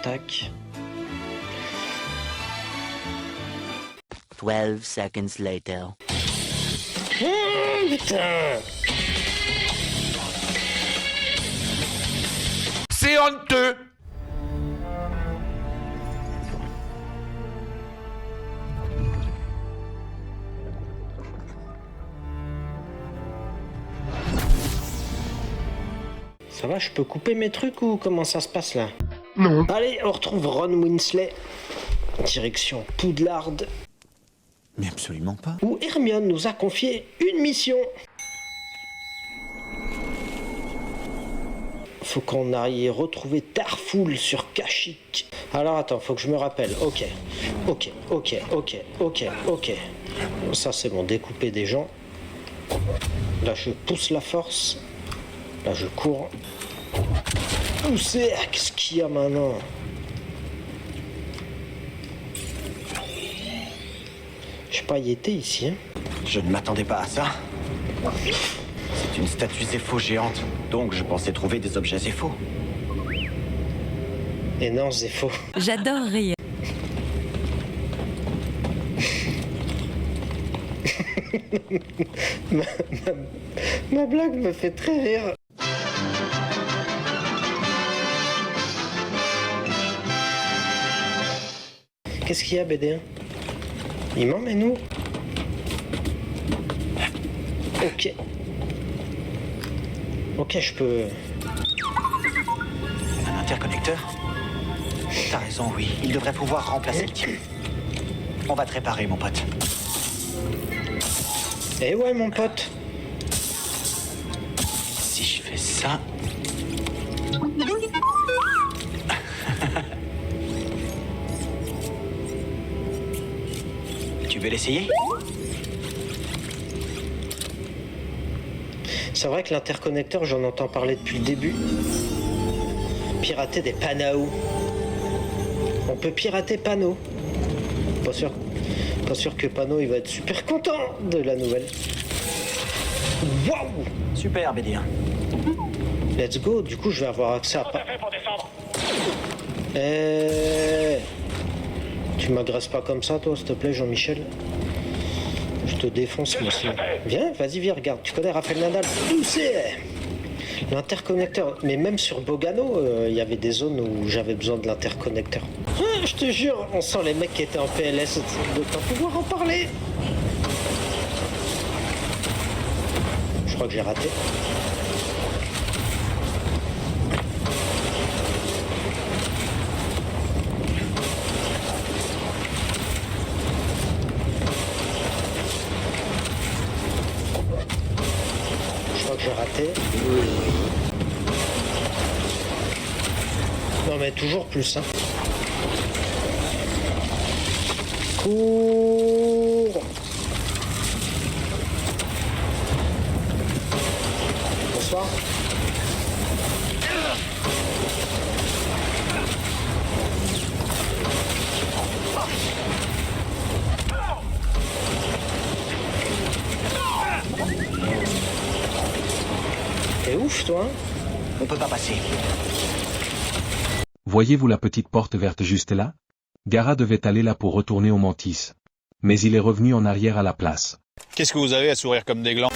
Tac. 12 seconds later. Putain! C'est honteux! Ça va, je peux couper mes trucs ou comment ça se passe là? Non. Allez, on retrouve Ron Weasley. Direction Poudlard. Mais absolument pas. Où Hermione nous a confié une mission. Faut qu'on aille retrouver Tarfoul sur Kashyyyk. Alors attends, faut que je me rappelle. Ok. Ça c'est bon, découper des gens. Là je pousse la force. Là je cours. Où c'est? Qu'est-ce qu'il y a maintenant? Je sais pas y était ici. Hein. Je ne m'attendais pas à ça. C'est une statue Zéphos géante, donc je pensais trouver des objets Zéphos. Et non, c'est faux. J'adore rire. Ma blague me fait très rire. Qu'est-ce qu'il y a, BD1? Il m'emmène où? Ok. Ok, je peux... Un interconnecteur? T'as raison, oui. Il devrait pouvoir remplacer le tien. On va te réparer, mon pote. Eh ouais, mon pote. Si je fais ça... Tu veux l'essayer? C'est vrai que l'interconnecteur, j'en entends parler depuis le début. Pirater des panneaux. On peut pirater Pano. Pas sûr que Pano il va être super content de la nouvelle. Waouh! Super, BD1. Let's go, du coup je vais avoir accès à... Tu m'agresses pas comme ça toi, s'il te plaît, Jean-Michel. Je te défonce moi sinon. Viens, vas-y, viens, regarde. Tu connais Raphaël Nadal? C'est l'interconnecteur. Mais même sur Bogano, il y avait des zones où j'avais besoin de l'interconnecteur. Ah, je te jure, on sent les mecs qui étaient en PLS de pas pouvoir en parler. Je crois que j'ai raté. J'ai raté. Non mais toujours plus hein. Cours. Bonsoir. T'es ouf, toi, hein? On peut pas passer. Voyez-vous la petite porte verte juste là? Gara devait aller là pour retourner au Mantis. Mais il est revenu en arrière à la place. Qu'est-ce que vous avez à sourire comme des glands?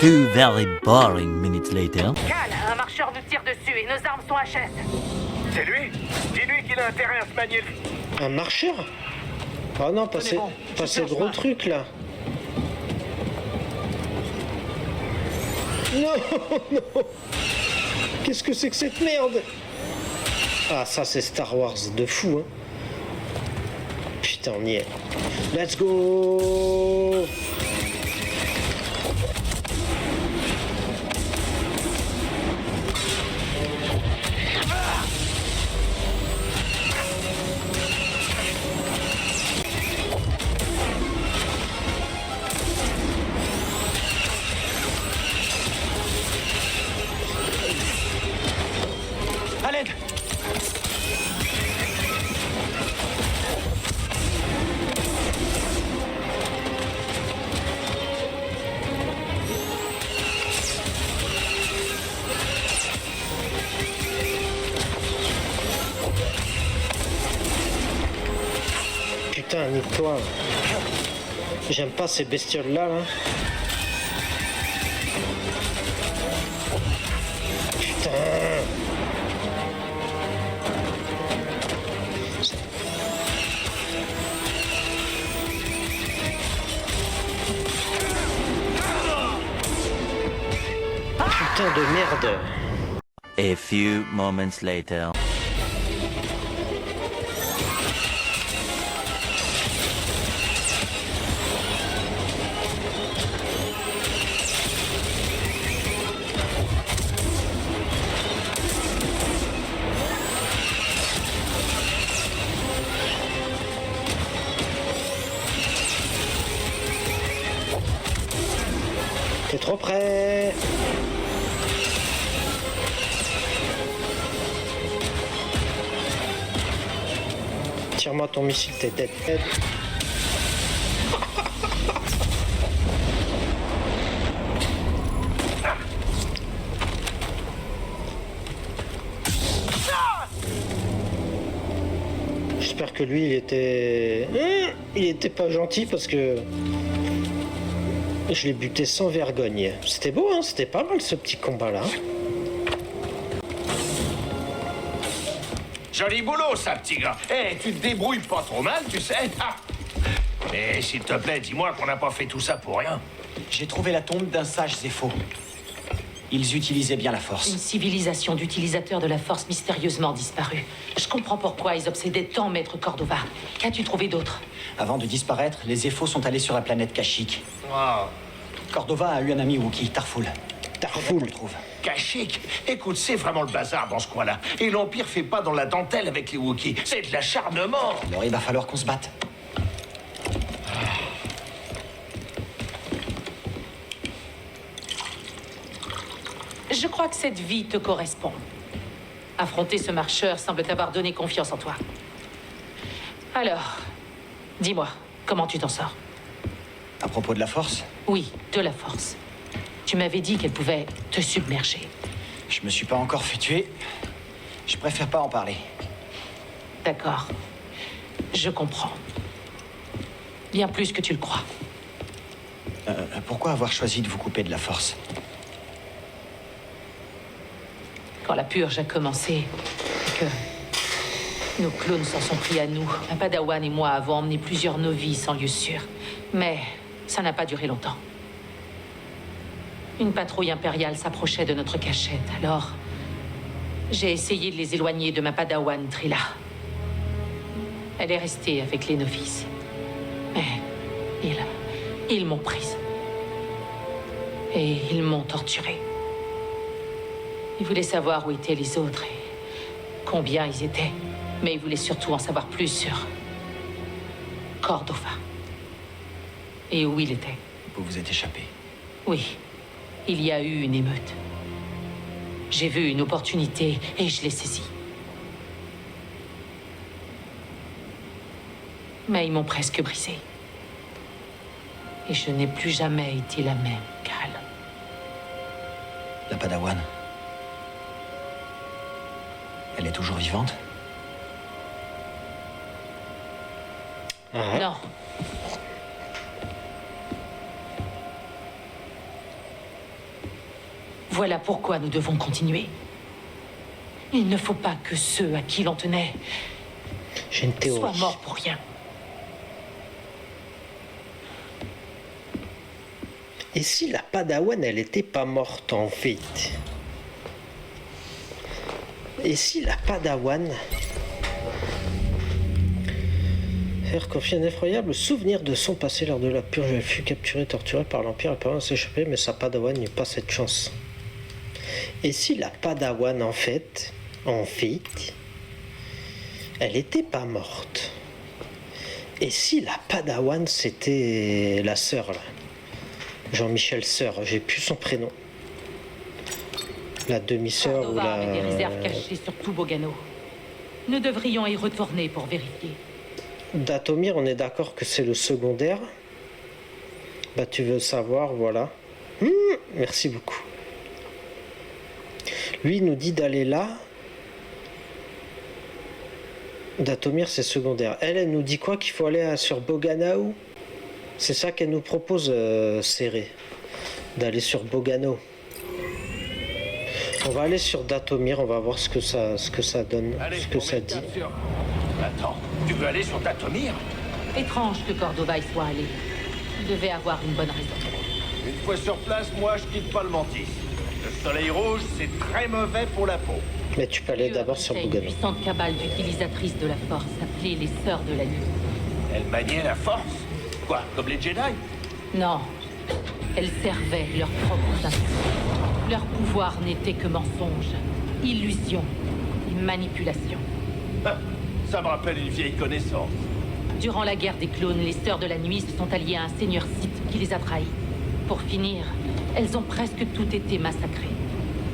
Two very boring minutes later. Cal, un marcheur nous tire dessus et nos armes sont HS. C'est lui? Dis-lui qu'il a intérêt à se manier. Un marcheur? Oh non, pas ces gros trucs là. Non, non. Qu'est-ce que c'est que cette merde? Ah, ça c'est Star Wars de fou, hein. Putain, on y est. Let's go. À l'aide! Putain, nique-toi. J'aime pas ces bestioles-là, là. Putain. Putain de merde. A few moments later. T'es trop près. Tire-moi ton missile, t'es dead. J'espère que lui, il était pas gentil parce que je l'ai buté sans vergogne. C'était beau, hein, c'était pas mal ce petit combat-là. Joli boulot, ça, petit gars. Eh, tu te débrouilles pas trop mal, tu sais. Ah. Mais s'il te plaît, dis-moi qu'on n'a pas fait tout ça pour rien. J'ai trouvé la tombe d'un sage Zepho. Ils utilisaient bien la force. Une civilisation d'utilisateurs de la force mystérieusement disparue. Je comprends pourquoi ils obsédaient tant Maître Cordova. Qu'as-tu trouvé d'autre? Avant de disparaître, les Zephos sont allés sur la planète Kashyyyk. Wow. Cordova a eu un ami Wookiee, Tarful. Tarful. On le trouve. Kashyyyk. Écoute, c'est vraiment le bazar dans ce coin-là. Et l'Empire fait pas dans la dentelle avec les Wookiees. C'est de l'acharnement. Alors il va falloir qu'on se batte. Je crois que cette vie te correspond. Affronter ce marcheur semble t'avoir donné confiance en toi. Alors, dis-moi, comment tu t'en sors? À propos de la force, Oui, de la force. Tu m'avais dit qu'elle pouvait te submerger. je me suis pas encore fait tuer. Je préfère pas en parler. D'accord. Je comprends. Bien plus que tu le crois. Pourquoi avoir choisi de vous couper de la force? Quand la purge a commencé, et que nos clones s'en sont pris à nous, un padawan et moi avons emmené plusieurs novices en lieu sûr. Mais ça n'a pas duré longtemps. Une patrouille impériale s'approchait de notre cachette, alors j'ai essayé de les éloigner de ma padawan Trilla. Elle est restée avec les novices. Mais ils m'ont prise. Et ils m'ont torturée. Ils voulaient savoir où étaient les autres et combien ils étaient. Mais ils voulaient surtout en savoir plus sur Cordova. Et où il était. Vous vous êtes échappé. Oui, il y a eu une émeute. J'ai vu une opportunité et je l'ai saisie. Mais ils m'ont presque brisée. Et je n'ai plus jamais été la même, Cal. La Padawan. Elle est toujours vivante? Ah, Non. Voilà pourquoi nous devons continuer. Il ne faut pas que ceux à qui l'on tenait j'ai une théorie. soient morts pour rien. Et si la Padawan, elle était pas morte en fait? Et si la Padawan... R confie un effroyable souvenir de son passé lors de la purge. Elle fut capturée, torturée par l'Empire et parvint à s'échapper, mais sa Padawan n'eut pas cette chance. Et si la Padawan, en fait, elle était pas morte. Et si la Padawan, c'était la sœur, là. Jean-Michel Sœur, j'ai plus son prénom. La demi-sœur ou Cordova la... avait des réserves cachées sur tout Bogano. Nous devrions y retourner pour vérifier. Datomir, on est d'accord que c'est le secondaire. Bah tu veux savoir, voilà. Merci beaucoup. Lui il nous dit d'aller là. Datomir c'est secondaire. Elle nous dit quoi? Qu'il faut aller sur Bogano. C'est ça qu'elle nous propose, Serré. D'aller sur Bogano. On va aller sur Datomir, on va voir ce que ça donne, Allez, ce que on ça met dit. le cap sur- Attends, tu veux aller sur Datomir? Étrange que Cordova y soit allé. Il devait avoir une bonne raison. Une fois sur place, moi, je quitte pas le Mantis. Le soleil rouge, c'est très mauvais pour la peau. Mais tu peux aller Dieu d'abord sur abritait Bogano. une puissante cabale d'utilisatrices de la force appelée les Sœurs de la Nuit. Elle maniait la force? Quoi, comme les Jedi? Non, elles servaient leurs propres intérêts. Leur pouvoir n'était que mensonge, illusion et manipulation. Ah, ça me rappelle une vieille connaissance. Durant la guerre des clones, les Sœurs de la Nuit se sont alliées à un seigneur Sith qui les a trahis. Pour finir, elles ont presque toutes été massacrées.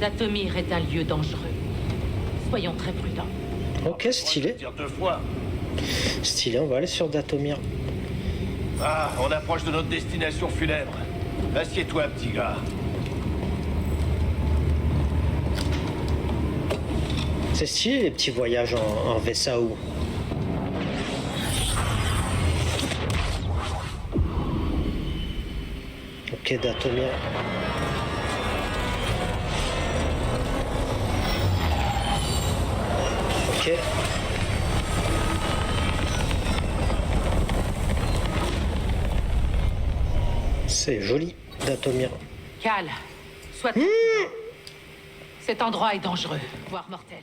Datomir est un lieu dangereux. Soyons très prudents. Ok, stylé. Dire deux fois. Stylé, on va aller sur Datomir. Ah, on approche de notre destination funèbre. Assieds-toi, petit gars. C'est stylé les petits voyages en Vessao. Ok, Datomir. Ok. C'est joli, Datomir. Cal, sois... Cet endroit est dangereux, voire mortel.